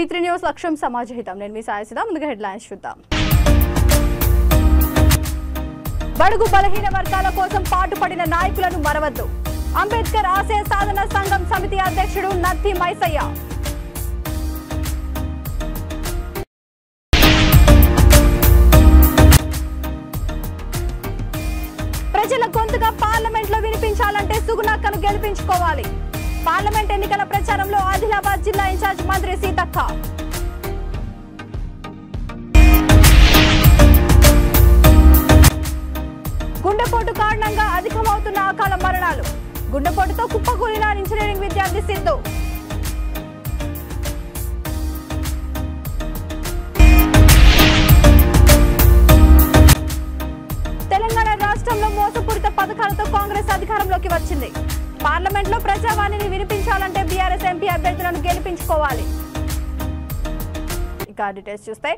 V3 news లక్ష్యం సమాజహితం. నేను మీ సాయసిదా. ముందుగా హెడ్లైన్స్ చూద్దాం. బడుగు బలహీన వర్గాల కోసం పాటుపడిన నాయకులను మరవద్దు. అంబేద్కర్ ఆశయ సాధన సంఘం సమితి అధ్యక్షుడు నత్తి మైసయ్య. ప్రజల గొంతుగా పార్లమెంట్ లో వినిపించాలంటే సుగుణక్కను గెలిపించుకోవాలి. పార్లమెంట్ ఎన్నికల ప్రచారంలో ఆదిలాబాద్ జిల్లా ఇన్ఛార్జ్ మంత్రి సీతక్క. గుండెపోటు కారణంగా అధికమవుతున్న అకాల మరణాలు. గుండెపోటుతో కుప్పకూలిన ఇంజనీరింగ్ విద్యార్థి సింధు. తెలంగాణ రాష్ట్రంలో మోసపూరిత పథకాలతో కాంగ్రెస్ అధికారంలోకి వచ్చింది. పార్లమెంట్ లో ప్రజావాణిని వినిపించాలంటే బీఆర్ఎస్ ఎంపీ అభ్యర్థులను గెలిపించుకోవాలి. ఇక డీటెయిల్స్ చూస్తే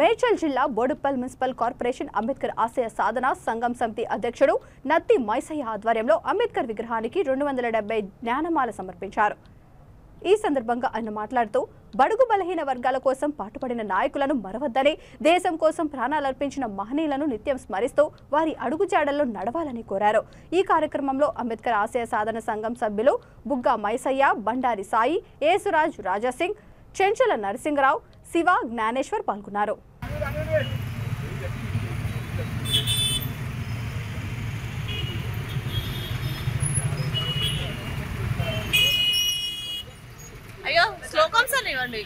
మేడ్చల్ జిల్లా బోడుప్పల్ మున్సిపల్ కార్పొరేషన్ అంబేద్కర్ ఆశయ సాధన సంఘం సమితి అధ్యక్షుడు నత్తి మైసయ్య ఆధ్వర్యంలో అంబేద్కర్ విగ్రహానికి 270 జ్ఞానమాల సమర్పించారు. ఈ సందర్భంగా ఆయన మాట్లాడుతూ బడుగు బలహీన వర్గాల కోసం పాటుపడిన నాయకులను మరవద్దని, దేశం కోసం ప్రాణాలర్పించిన మహనీయులను నిత్యం స్మరిస్తూ వారి అడుగుజాడల్లో నడవాలని కోరారు. ఈ కార్యక్రమంలో అంబేద్కర్ ఆశయ సాధన సంఘం సభ్యులు బుగ్గా మైసయ్య, బండారి సాయి, యేసురాజ్, రాజాసింగ్, చెంచల నరసింగరావు, శివ, జ్ఞానేశ్వర్ పాల్గొన్నారు. అయ్యో శ్లోకమ్స్ అనేవండి.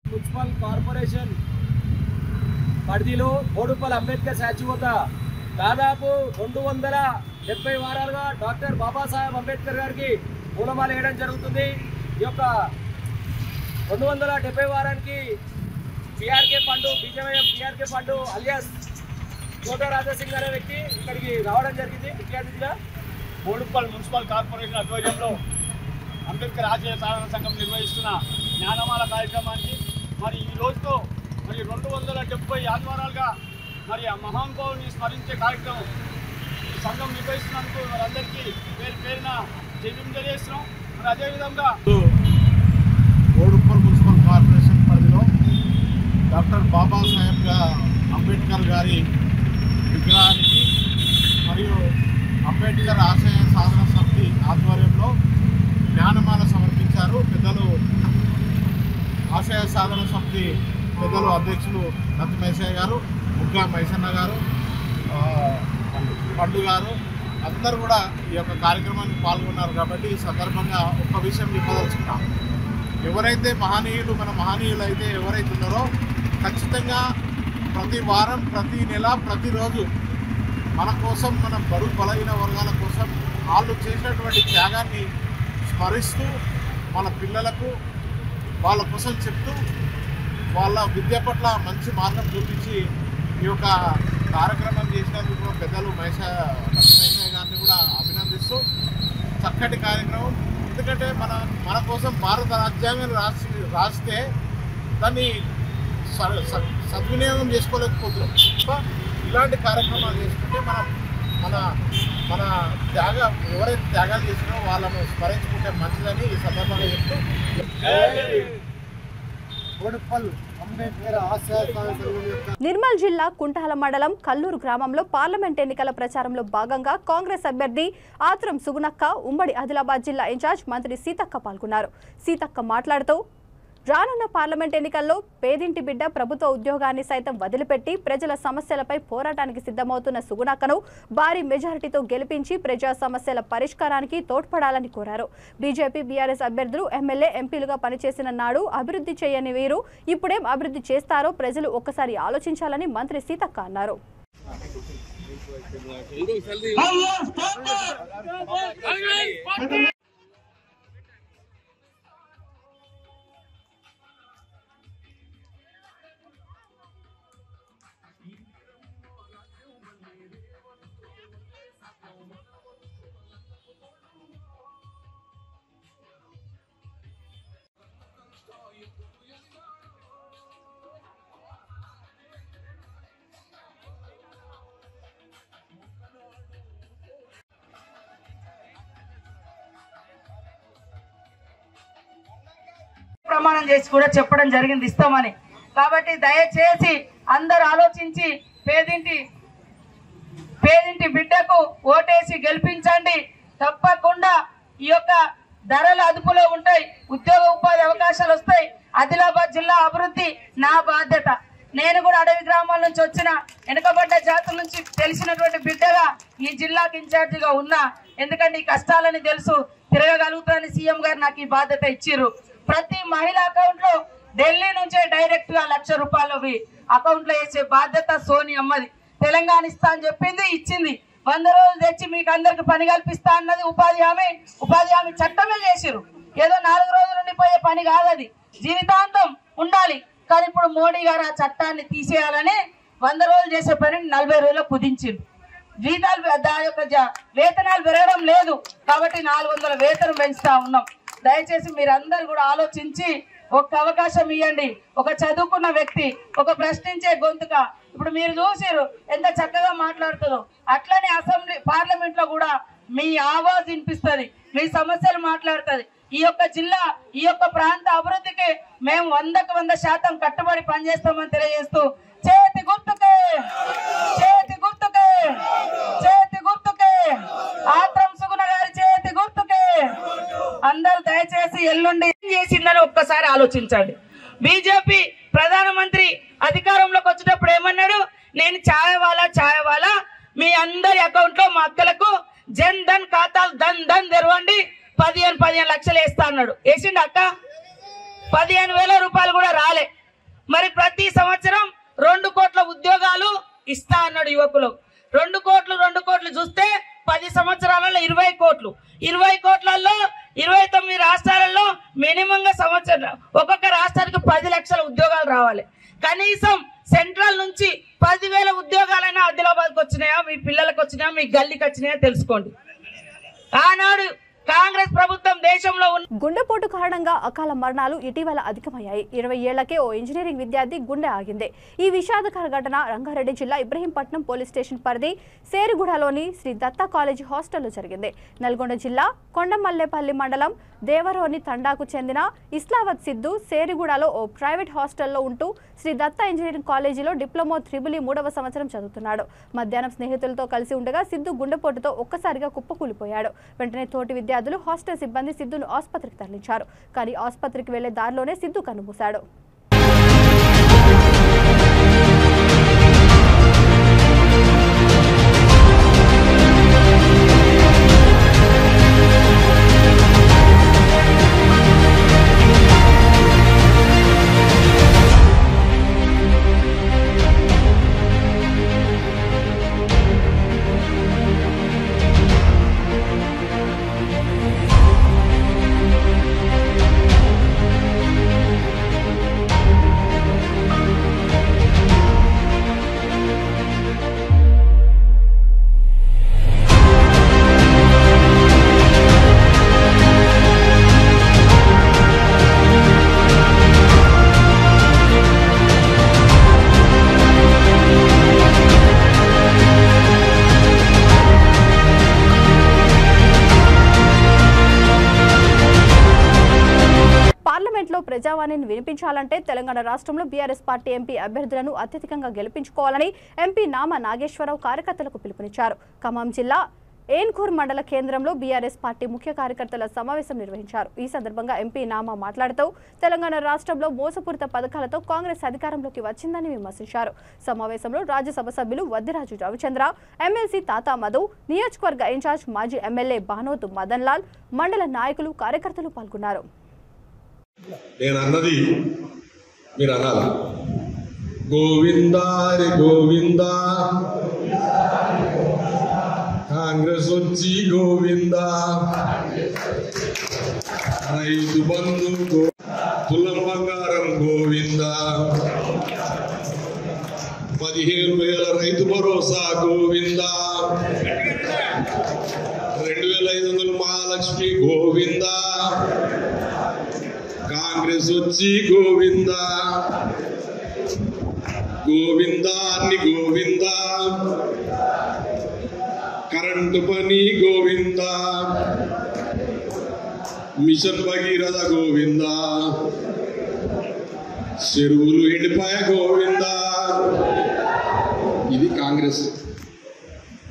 మున్సిపల్ కార్పొరేషన్ పరిధిలో బోడుప్పల్ అంబేద్కర్ స్టాచ్యూ వద్ద దాదాపు 270 వారాలుగా డాక్టర్ బాబాసాహెబ్ అంబేద్కర్ గారికి పూలమాల వేయడం జరుగుతుంది. ఈ యొక్క 270 వారానికి పిఆర్కే పండు, బీజేపీ పిఆర్కే పండు అలియాస్ కోట రాజాసింగ్ అనే వ్యక్తి ఇక్కడికి రావడం జరిగింది. ముఖ్య అతిథిగా బోడుప్పల్ మున్సిపల్ కార్పొరేషన్ ఆధ్వర్యంలో అంబేద్కర్ ఆశయ సాధన సంఘం నిర్వహిస్తున్న జ్ఞానమాల కార్యక్రమానికి మరి ఈ రోజుతో మరి 270 ఆదివారాలుగా మరి ఆ మహానుభావుని స్మరించే కార్యక్రమం ఈ సంఘం నిర్వహిస్తున్నందుకు వారందరికీ పేరు పేరున జైలు తెలియజేస్తున్నాం. మరి అదేవిధంగా బోడుప్పల్ మున్సిపల్ కార్పొరేషన్ పరిధిలో డాక్టర్ బాబాసాహెబ్ అంబేద్కర్ గారి విగ్రహానికి మరియు అంబేద్కర్ ఆశయ సాధన సమితి ఆధ్వర్యంలో జ్ఞానమాల సమర్పించారు. పెద్దలు ఆశయ సాధన సమితి పెద్దలు అధ్యక్షులు నత్తి మైసయ్య గారు, బుగ్గా మైసన్న గారు, పండు గారు అందరూ కూడా ఈ యొక్క కార్యక్రమానికి పాల్గొన్నారు. కాబట్టి ఈ సందర్భంగా ఒక విషయం చెప్పదలుచుకున్నాం. ఎవరైతే మహనీయులు మన మహనీయులు అయితే ఎవరైతే ఉన్నారో ఖచ్చితంగా ప్రతి వారం, ప్రతి నెల, ప్రతిరోజు మన కోసం, మన బడుగు బలహీన వర్గాల కోసం వాళ్ళు చేసినటువంటి త్యాగాన్ని స్మరిస్తూ మన పిల్లలకు వాళ్ళ కోసం చెప్తూ వాళ్ళ విద్య పట్ల మంచి మార్గం చూపించి ఈ యొక్క కార్యక్రమం చేసినందుకు పెద్దలు మైసయ్య గారిని కూడా అభినందిస్తూ చక్కటి కార్యక్రమం. ఎందుకంటే మన కోసం భారత రాజ్యాంగం రాస్తే దాన్ని సద్వినియోగం చేసుకోలేకపోతున్నాం. ఇలాంటి కార్యక్రమాలు చేసుకుంటే మన ఎవరైతే త్యాగాలు చేసినారో వాళ్ళను స్మరించుకుంటే మంచిదని ఈ సందర్భంగా చెప్తూ నిర్మల్ జిల్లా కుంటాల మండలం కల్లూరు గ్రామంలో పార్లమెంట్ ఎన్నికల ప్రచారంలో భాగంగా కాంగ్రెస్ అభ్యర్థి ఆత్రం సుగుణక్క, ఉమ్మడి ఆదిలాబాద్ జిల్లా ఇన్ఛార్జ్ మంత్రి సీతక్క పాల్గొన్నారు. సీతక్క మాట్లాడుతూ రానున్న పార్లమెంట్ ఎన్నికల్లో పేదింటి బిడ్డ ప్రభుత్వ ఉద్యోగాన్ని సైతం వదిలిపెట్టి ప్రజల సమస్యలపై పోరాటానికి సిద్ధమవుతున్న సుగుణక్కను భారీ మెజారిటీతో గెలిపించి ప్రజా సమస్యల పరిష్కారానికి తోడ్పడాలని కోరారు. బీజేపీ, బీఆర్ఎస్ అభ్యర్థులు ఎమ్మెల్యే, ఎంపీలుగా పనిచేసిన నాడు అభివృద్ధి చేయని వీరు ఇప్పుడేం అభివృద్ధి చేస్తారో ప్రజలు ఒక్కసారి ఆలోచించాలని మంత్రి సీతక్క అన్నారు. ప్రమాణం చేసి కూడా చెప్పడం జరిగింది ఇస్తామని. కాబట్టి దయచేసి అందరు ఆలోచించి పేదింటి బిడ్డకు ఓటేసి గెలిపించండి. తప్పకుండా ఈ యొక్క ధరలు అదుపులో ఉంటాయి, ఉద్యోగ ఉపాధి అవకాశాలు వస్తాయి. ఆదిలాబాద్ జిల్లా అభివృద్ధి నా బాధ్యత. నేను కూడా అడవి గ్రామాల నుంచి వచ్చిన వెనుకబడ్డ జాతుల నుంచి తెలిసినటువంటి బిడ్డగా ఈ జిల్లాకి ఇన్ఛార్జిగా ఉన్నా. ఎందుకంటే ఈ కష్టాలని తెలుసు, తిరగగలుగుతానని సీఎం గారు నాకు ఈ బాధ్యత ఇచ్చిర్రు. ప్రతి మహిళ అకౌంట్ లో ఢిల్లీ నుంచే డైరెక్ట్ గా 1,00,000 రూపాయలు అకౌంట్ లో వేసే బాధ్యత సోని అమ్మది. తెలంగాణ ఇస్తా అని చెప్పింది, ఇచ్చింది. 100 రోజులు తెచ్చి మీకు అందరికి పని కల్పిస్తా అన్నది ఉపాధి హామీ చట్టమే చేసిరు. ఏదో 4 రోజులు ఉండిపోయే పని కాదు, అది జీవితాంతం ఉండాలి. కానీ ఇప్పుడు మోడీ గారు ఆ చట్టాన్ని తీసేయాలని 100 రోజులు చేసే పనిని 40 రోజుల్లో కుదించింది. జీతాలు దాని యొక్క వేతనాలు పెరగడం లేదు కాబట్టి 400 వేతనం పెంచుతా ఉన్నాం. దయచేసి మీరందరూ కూడా ఆలోచించి ఒక్క అవకాశం ఇవ్వండి. ఒక చదువుకున్న వ్యక్తి, ఒక ప్రశ్నించే గొంతుక. ఇప్పుడు మీరు చూసిరు ఎంత చక్కగా మాట్లాడుతుందో, అట్లనే అసెంబ్లీ పార్లమెంట్ లో కూడా మీ ఆవాజ్ వినిపిస్తుంది, మీ సమస్యలు మాట్లాడుతుంది. ఈ యొక్క జిల్లా, ఈ యొక్క ప్రాంత అభివృద్ధికి మేము 100% కట్టుబడి పనిచేస్తామని తెలియజేస్తూ చేతి గుర్తుకే ఆత్రం సుగుణ గారి చేతి గుర్తుకే అందరూ దయచేసి ఎల్లుండి చేసిందని ఒక్కసారి ఆలోచించండి. బీజేపీ ప్రధానమంత్రి అధికారంలోకి వచ్చేటప్పుడు ఏమన్నాడు? నేను ఛాయ్ వాలా మీ అందరి అకౌంట్ లో మా అక్కలకు జన్ ధన్ ఖాతాలు ధన్ తెరవండి, 15 లక్షలు వేస్తా అన్నాడు. వేసిండు అక్క? 15,000 రూపాయలు కూడా రాలే. మరి ప్రతి సంవత్సరం 2 కోట్ల ఉద్యోగాలు ఇస్తా అన్నాడు యువకులకు. 2 కోట్లు చూస్తే 10 సంవత్సరాలలో 20 కోట్లు. 20 కోట్లలో 29 రాష్ట్రాలలో మినిమంగా సంవత్సరం ఒక్కొక్క రాష్ట్రానికి 10 లక్షల ఉద్యోగాలు రావాలి. కనీసం సెంట్రల్ నుంచి 10,000 ఉద్యోగాలైనా ఆదిలాబాద్కి వచ్చినాయా, మీ పిల్లలకు వచ్చినాయా, మీ గల్లీకి వచ్చినాయా తెలుసుకోండి. ఆనాడు కాంగ్రెస్ ప్రభుత్వం దేశంలో గుండెపోటు కారణంగా అకాల మరణాలు ఇటీవల అధికమయ్యాయి. 20 ఏళ్లకే ఓ ఇంజనీరింగ్ విద్యార్థి గుండె ఆగింది. ఈ విషాదకర ఘటన రంగారెడ్డి జిల్లా ఇబ్రహీంపట్నం పోలీస్ స్టేషన్ పరిధి సేరిగూడలోని శ్రీ దత్తా కాలేజీ హాస్టల్లో జరిగింది. నల్గొండ జిల్లా కొండమల్లేపల్లి మండలం దేవరోని తండాకు చెందిన ఇస్లావత్ సిద్ధు సేరిగూడలో ఓ ప్రైవేట్ హాస్టల్లో ఉంటూ శ్రీ దత్తా ఇంజనీరింగ్ కాలేజీలో డిప్లొమా 3 సంవత్సరం చదువుతున్నాడు. మధ్యాహ్నం స్నేహితులతో కలిసి ఉండగా సిద్ధు గుండెపోటుతో ఒక్కసారిగా కుప్పకూలిపోయాడు. వెంటనే తోటి విద్యార్థులు, హాస్టల్ సిబ్బంది సిద్ధును ఆసుపత్రికి తరలించారు. కానీ ఆసుపత్రికి వెళ్లే దారిలోనే సిద్ధు కన్నుమూశాడు. ప్రజావాణిని వినిపించాలంటే తెలంగాణ రాష్ట్రంలో బీఆర్ఎస్ పార్టీ ఎంపీ అభ్యర్థులను అత్యధికంగా గెలిపించుకోవాలని ఎంపీ నామా నాగేశ్వరరావు కార్యకర్తలకు పిలుపునిచ్చారు. ఖమ్మం జిల్లా ఏన్కూర్ మండల కేంద్రంలో బీఆర్ఎస్ పార్టీ ముఖ్య కార్యకర్తల సమావేశం నిర్వహించారు. ఈ సందర్భంగా ఎంపీ నామా మాట్లాడుతూ తెలంగాణ రాష్ట్రంలో మోసపూరిత పథకాలతో కాంగ్రెస్ అధికారంలోకి వచ్చిందని విమర్శించారు. సమావేశంలో రాజ్యసభ సభ్యులు వద్దిరాజు రవిచంద్ర, ఎమ్మెల్సీ తాతా మధు, నియోజకవర్గ ఇన్ఛార్జ్ మాజీ ఎమ్మెల్యే బానోతు మదన్ లాల్, మండల నాయకులు, కార్యకర్తలు పాల్గొన్నారు. నేను అన్నది మీరు అనాలి. గోవిందా రే గోవిందా, కాంగ్రెస్ వచ్చి గోవిందా, రైతు బంధు తులం బంగారం గోవిందా, 15,000 రైతు భరోసా గోవిందా, 2,500 మహాలక్ష్మి గోవిందా, కాంగ్రెస్ వచ్చి గోవిందా, గోవిందా అన్ని గోవిందా, కరెంటు పని గోవిందా, మిషన్ భగీరథ గోవింద, చెరువులు ఎండిపాయ గోవింద. ఇది కాంగ్రెస్.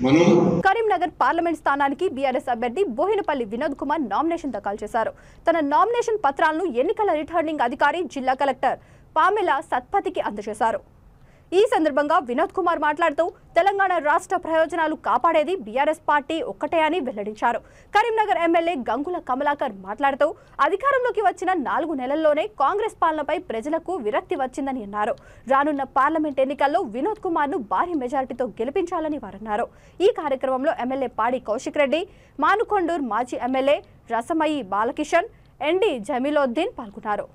మనం కరీంనగర్ పార్లమెంట్ స్థానానికి బీఆర్ఎస్ అభ్యర్థి బోహినపల్లి వినోద్ కుమార్ నామినేషన్ దాఖలు చేశారు. తన నామినేషన్ పత్రాలను ఎన్నికల రిటర్నింగ్ అధికారి జిల్లా కలెక్టర్ పామెల సత్పతికి అందజేశారు. ఈ సందర్భంగా వినోద్ కుమార్ మాట్లాడుతూ తెలంగాణ రాష్ట్ర ప్రయోజనాలు కాపాడేది బీఆర్ఎస్ పార్టీ ఒక్కటే అని వెల్లడించారు. కరీంనగర్ ఎమ్మెల్యే గంగుల కమలాకర్ మాట్లాడుతూ అధికారంలోకి వచ్చిన 4 నెలల్లోనే కాంగ్రెస్ పాలనపై ప్రజలకు విరక్తి వచ్చిందని అన్నారు. రానున్న పార్లమెంట్ ఎన్నికల్లో వినోద్ కుమార్ ను భారీ మెజారిటీతో గెలిపించాలని వారన్నారు. ఈ కార్యక్రమంలో ఎమ్మెల్యే పాడి కౌశిక్ రెడ్డి, మానుకొండూర్ మాజీ ఎమ్మెల్యే రసమయి బాలకిషన్, ఎన్డి జమీలోద్దీన్ పాల్గొన్నారు.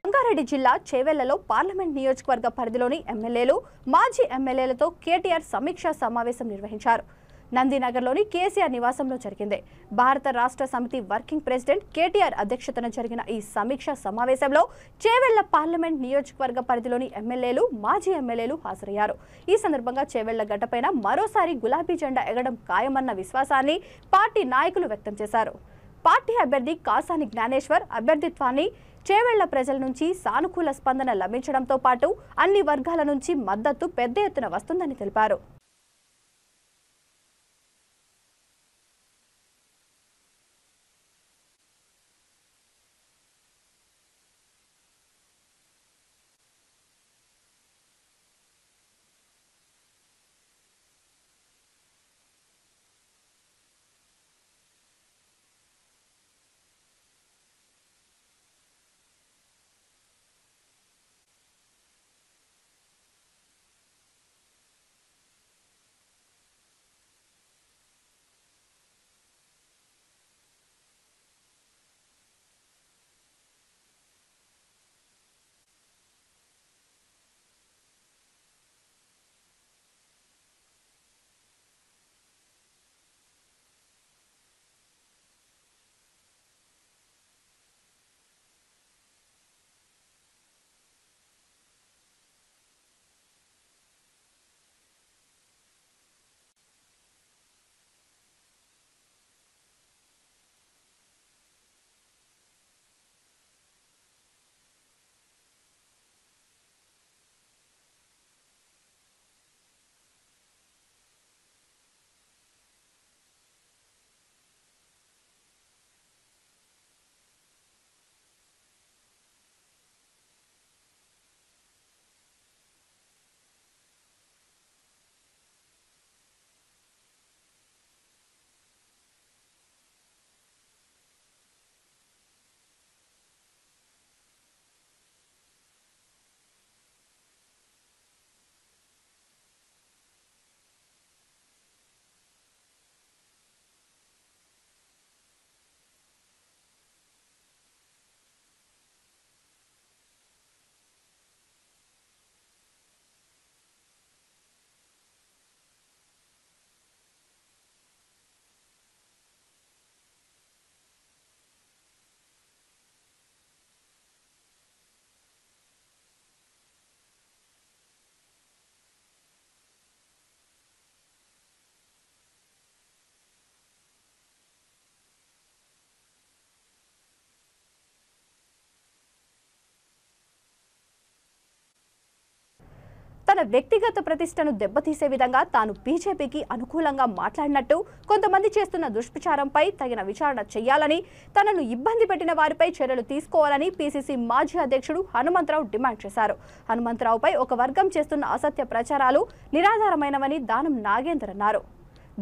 రంగారెడ్డి జిల్లా చేవెళ్లలో పార్లమెంట్ నియోజకవర్గ పరిధిలోని ఎమ్మెల్యేలు, మాజీ ఎమ్మెల్యేలతో కేటీఆర్ సమీక్షా సమావేశం నిర్వహించారు. నందినగర్లోని కేసీఆర్ నివాసంలో జరిగింది. భారత రాష్ట్ర సమితి వర్కింగ్ ప్రెసిడెంట్ కేటీఆర్ అధ్యక్షతన జరిగిన ఈ సమీక్షా సమావేశంలో చేవెళ్ల పార్లమెంట్ నియోజకవర్గ పరిధిలోని ఎమ్మెల్యేలు, మాజీ ఎమ్మెల్యేలు హాజరయ్యారు. ఈ సందర్భంగా చేవెళ్ల గడ్డపైన మరోసారి గులాబీ జెండా ఎగడం ఖాయమన్న విశ్వాసాన్ని పార్టీ నాయకులు వ్యక్తం చేశారు. పార్టీ అభ్యర్థి కాసాని జ్ఞానేశ్వర్ అభ్యర్థిత్వాన్ని చేవెళ్ల ప్రజల నుంచి సానుకూల స్పందన లభించడంతో పాటు అన్ని వర్గాల నుంచి మద్దతు పెద్ద ఎత్తున వస్తుందని తెలిపారు. తన వ్యక్తిగత ప్రతిష్టను దెబ్బతీసే విధంగా తాను బీజేపీకి అనుకూలంగా మాట్లాడినట్టు, కొంతమంది చేస్తున్న దుష్ప్రచారంపై తగిన విచారణ చేయాలని, తనను ఇబ్బంది పెట్టిన వారిపై చర్యలు తీసుకోవాలని పీసీసీ మాజీ అధ్యక్షుడు హనుమంతరావు డిమాండ్ చేశారు. హనుమంతరావుపై ఒక వర్గం చేస్తున్న అసత్య ప్రచారాలు నిరాధారమైనవని దానం నాగేందర్ అన్నారు.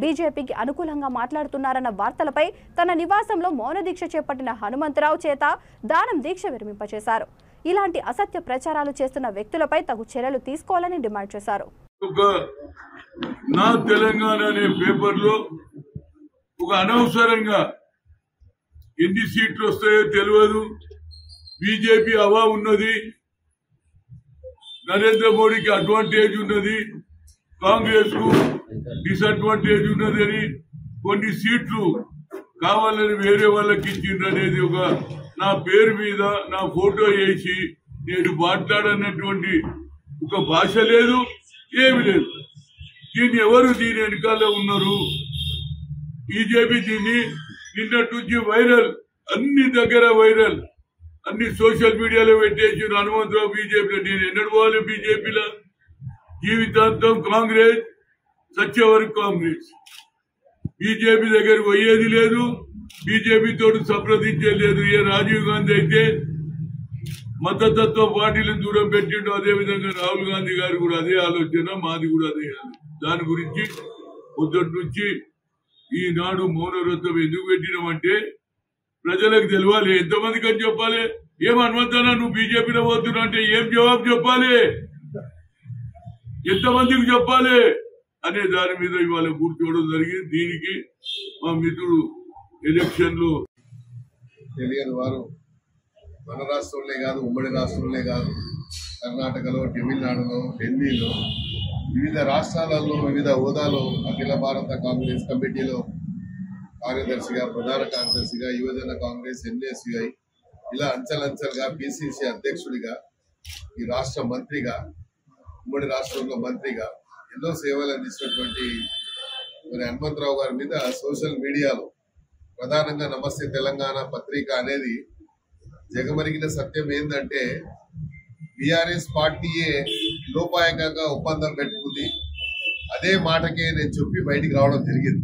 బీజేపీకి అనుకూలంగా మాట్లాడుతున్నారన్న వార్తలపై తన నివాసంలో మౌన దీక్ష చేపట్టిన హనుమంతరావు చేత దానం దీక్ష విరమింపచేశారు. ఇలాంటి అసత్య ప్రచారాలు చేస్తున్న వ్యక్తులపై తగు చర్యలు తీసుకోవాలని డిమాండ్ చేశారు. నా తెలంగాణ అనే పేపర్లో ఒక అనవసరంగా ఎన్ని సీట్లు వస్తాయో తెలియదు, బీజేపీ హవా ఉన్నది, నరేంద్ర మోడీకి అడ్వాంటేజ్ ఉన్నది, కాంగ్రెస్ కు డిసడ్వాంటేజ్ ఉన్నదని కొన్ని సీట్లు కావాలని వేరే వాళ్ళకి ఇచ్చిండ్రనేది ఒక నా పేరు మీద నా ఫోటో వేసి నేను మాట్లాడనటువంటి ఒక భాష లేదు, ఏమి లేదు. దీన్ని ఎవరు దీని వెనకాల ఉన్నారు? బీజేపీ దీన్ని నిన్నటి నుంచి వైరల్, అన్ని దగ్గర వైరల్, అన్ని సోషల్ మీడియాలో పెట్టేసి హనుమంతరావు బీజేపీలో. నేను ఎన్నడు పోవాలి బీజేపీలో? జీవితాంతం కాంగ్రెస్, సత్య వరకు కాంగ్రెస్. బీజేపీ దగ్గర పోయేది లేదు, బీజేపీతో సంప్రదించే లేదు. ఏ రాజీవ్ గాంధీ అయితే మతతత్వ పార్టీలను దూరం పెట్టిండో అదేవిధంగా రాహుల్ గాంధీ గారు కూడా అదే ఆలోచన, మాది కూడా అదే. దాని గురించి పొద్దుటి నుంచి ఈనాడు మౌనవ్రతం ఎందుకు పెట్టినామంటే ప్రజలకు తెలియాలి. ఎంతమందికి అని చెప్పాలి? ఏం హనుమంతనా నువ్వు బీజేపీలో పోతున్నా అంటే ఏం జవాబు చెప్పాలి, ఎంతమందికి చెప్పాలి అనే దాని మీద ఇవాళ కూర్చోవడం జరిగింది. దీనికి మా మిత్రుడు ఎలక్షన్ లో తెలియని వారు మన రాష్ట్రంలో కాదు, ఉమ్మడి రాష్ట్రంలో కాదు, కర్ణాటకలో, తమిళనాడులో, ఢిల్లీలో, వివిధ రాష్ట్రాలలో వివిధ హోదాలో అఖిల భారత కాంగ్రెస్ కమిటీలో కార్యదర్శిగా, ప్రధాన కార్యదర్శిగా, యువజన కాంగ్రెస్ ఎన్ఎస్యుఐ ఇలా అంచెలంచెలుగా పిసిసి అధ్యక్షుడిగా, ఈ రాష్ట్ర మంత్రిగా, ఉమ్మడి రాష్ట్రంలో మంత్రిగా ఎన్నో సేవలు అందించినటువంటి మరి హనుమంతరావు గారి మీద సోషల్ మీడియాలో ప్రధానంగా నమస్తే తెలంగాణ పత్రిక అనేది జగమరిగిన సత్యం ఏంటంటే బీఆర్ఎస్ పార్టీయే లోపాయకంగా ఒప్పందం పెట్టుకుంది. అదే మాటకే నేను చెప్పి బయటికి రావడం జరిగింది.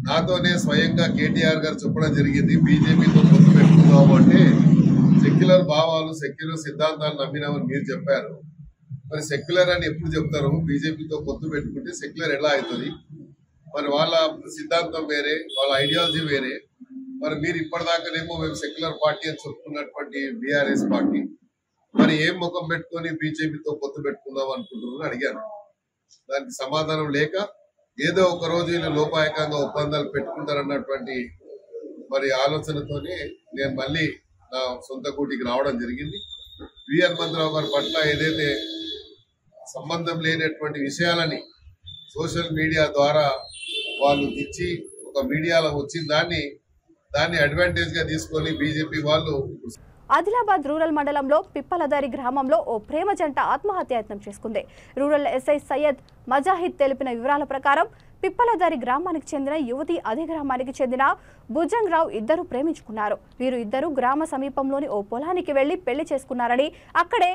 నాతోనే స్వయంగా కేటీఆర్ గారు చెప్పడం జరిగింది, బీజేపీతో పొత్తు పెట్టుకుందాము అంటే సెక్యులర్ భావాలు, సెక్యులర్ సిద్ధాంతాలు నమ్మినామని మీరు చెప్పారు. మరి సెక్యులర్ అని ఎప్పుడు చెప్తారు? బీజేపీతో పొత్తు పెట్టుకుంటే సెక్యులర్ ఎలా అవుతుంది? మరి వాళ్ళ సిద్ధాంతం వేరే, వాళ్ళ ఐడియాలజీ వేరే. మరి మీరు ఇప్పటిదాకానేమో మేము సెక్యులర్ పార్టీ అని చెప్పుకున్నటువంటి బీఆర్ఎస్ పార్టీ మరి ఏం ముఖం పెట్టుకొని బీజేపీతో పొత్తు పెట్టుకుందాం అనుకుంటున్నారని అడిగాను. దానికి సమాధానం లేక ఏదో ఒక రోజు వీళ్ళు లోపాయకంగా ఒప్పందాలు పెట్టుకుంటారన్నటువంటి మరి ఆలోచనతోనే నేను మళ్ళీ నా సొంత కూటికి రావడం జరిగింది. వి హనుమంతరావు గారి పట్ల ఏదైతే సంబంధం లేనటువంటి విషయాలని సోషల్ మీడియా ద్వారా వాళ్ళు ఇచ్చి ఒక మీడియాలో వచ్చిన దాన్ని అడ్వాంటేజ్ గా తీసుకొని బీజేపీ వాళ్ళు ఆదిలాబాద్ రూరల్ మండలంలో పిప్పలదారి గ్రామంలో ఓ ప్రేమ జంట ఆత్మహత్యాయత్నం చేసుకుంది. రూరల్ ఎస్ఐ సయ్యద్ మజాహిద్ తెలిపిన వివరాల ప్రకారం పిప్పలదారి గ్రామానికి చెందిన యువతి అదే గ్రామానికి చెందిన భుజంగ్ రావు ఇద్దరు ప్రేమించుకున్నారు. వీరు ఇద్దరు గ్రామ సమీపంలోని ఓ పొలానికి వెళ్లి పెళ్లి చేసుకున్నారని, అక్కడే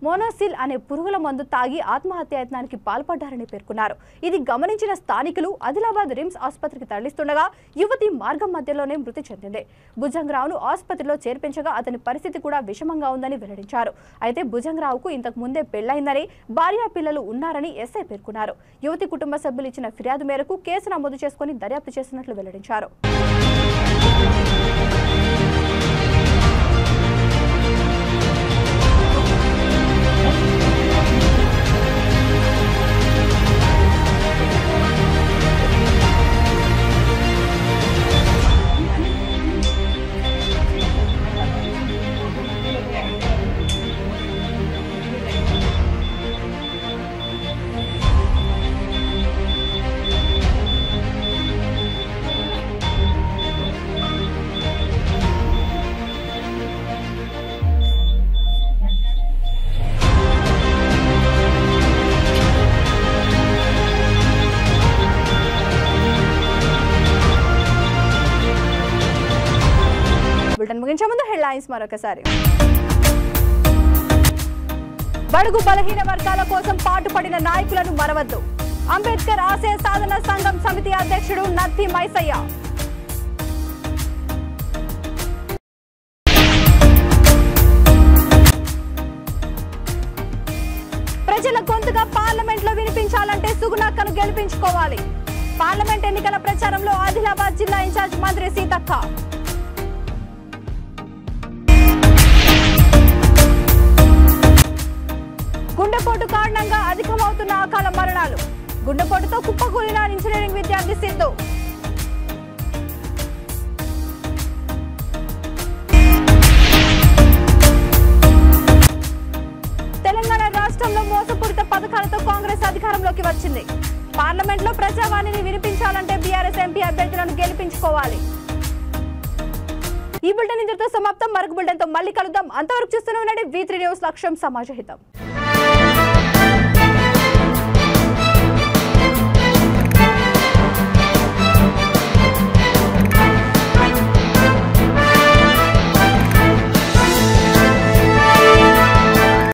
మోనోసిల్ అనే పురుగుల మందు తాగి ఆత్మహత్యాయత్నానికి పాల్పడ్డారని పేర్కొన్నారు. ఇది గమనించిన స్థానికులు ఆదిలాబాద్ రిమ్స్ ఆసుపత్రికి తరలిస్తుండగా యువతి మార్గం మధ్యలోనే మృతి చెందింది. భుజంగ్ రావును ఆసుపత్రిలో చేర్పించగా అతని పరిస్థితి కూడా విషమంగా ఉందని వెల్లడించారు. అయితే భుజంగ్ రావుకు ఇంతకు ముందే పెళ్లైందని, భార్యా పిల్లలు ఉన్నారని ఎస్ఐ పేర్కొన్నారు. యువతి కుటుంబ సభ్యులు ఇచ్చిన ఫిర్యాదు మేరకు కేసు నమోదు చేసుకుని దర్యాప్తు చేస్తున్నట్లు వెల్లడించారు. ముగించే ముందు హెడ్లైన్స్ మరొకసారి. బడుగు బలహీన వర్గాల కోసం పాటుపడిన నాయకులను మరవద్దు. అంబేద్కర్ ఆశయ సాధన సంఘం సమితి అధ్యక్షుడు నత్తి మైసయ్య. ప్రజల గొంతుగా పార్లమెంట్ లో వినిపించాలంటే సుగుణక్కను గెలిపించుకోవాలి. పార్లమెంట్ ఎన్నికల ప్రచారంలో ఆదిలాబాద్ జిల్లా ఇన్ఛార్జ్ మంత్రి సీతక్క. గుండెపోటు కారణంగా అధికమవుతున్న అకాల మరణాలు. గుండెపోటుతో కుప్పకూలిన ఇంజనీరింగ్ విద్యార్థి సిద్ధు. తెలంగాణ రాష్ట్రంలో మోసపూరిత పథకాలతో కాంగ్రెస్ అధికారంలోకి వచ్చింది. పార్లమెంట్ లో ప్రజావాణిని వినిపించాలంటే బీఆర్ఎస్ ఎంపీ అభ్యర్థులను గెలిపించుకోవాలి. ఈ బులెటిన్ ఇంతటితో సమాప్తం. మరొక బులెటిన్ తో మళ్ళీ కలుద్దాం. అంతవరకు చూస్తూనే ఉండండి V3 న్యూస్. లక్ష్యం సమాజ హితం.